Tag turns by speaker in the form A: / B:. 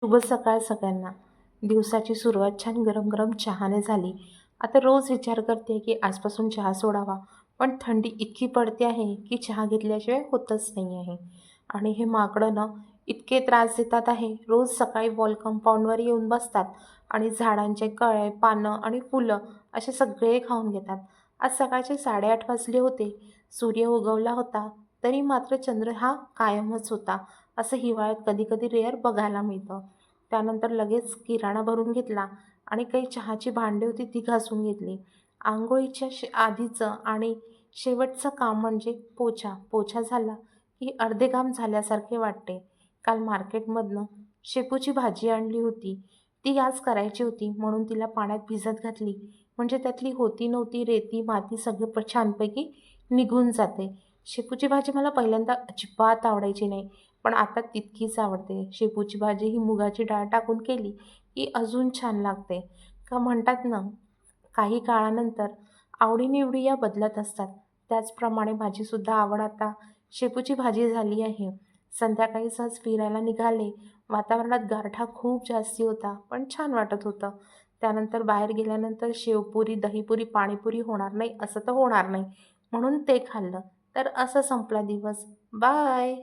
A: शुभ सकाळ सगळ्यांना. दिवसाची सुरुवात छान गरम-गरम चहाने झाली. आता रोज विचार करते की आजपासून चहा सोडावा. पण थंडी इतकी पडते आहे की चहा घेतल्याशिवाय होतच नाही आहे. आणि हे माकडं ना इतके त्रास देतात आहे. रोज सकाळी वॉल कंपाऊंडवर येऊन बसतात आणि झाडांचे कळे, पानं आणि फुलं असे सगळे खाऊन घेतात. आज सकाळचे 8:30 वाजले होते. सूर्य उगवला होता, तरी मात्र चंद्र हा कायमच होता. असं हिवाळ्यात कधी-कधी रेअर बघायला मिळतं. त्यानंतर लगेच किराणा भरून घेतला आणि काही चहाची भांडी होती ती घासून घेतली. अंघोळीच्या आधीचं आणि शेवटचं काम म्हणजे पोछा. पोछा झाला की अर्धे काम झाल्यासारखे वाटते. काल मार्केटमधनं शेपूची भाजी आणली होती. ती आज करायची होती म्हणून तिला पाण्यात भिजत घातली. म्हणजे त्यातली होती नव्हती रेती, माती सगळं छानपैकी निघून जाते. शेपूची भाजी मला पहिल्यांदा अजिबात आवडायची नाही. पण आता तितकीच आवडते. शेपूची भाजी ही मुगाची डाळ टाकून केली की अजून छान लागते. का म्हणतात ना, काही काळानंतर आवडी-निवडी या बदलत असतात. त्याचप्रमाणे माझीसुद्धा आवड आता शेपूची भाजी झाली आहे. संध्याकाळी सहज फिरायला निघाले. वातावरणात गारठा खूप जास्ती होता, पण छान वाटत होतं. त्यानंतर बाहेर गेल्यानंतर शेवपुरी, दहीपुरी, पाणीपुरी होणार नाही असं तर होणार नाही. म्हणून ते खाल्लं. तर असा संपला दिवस. बाय.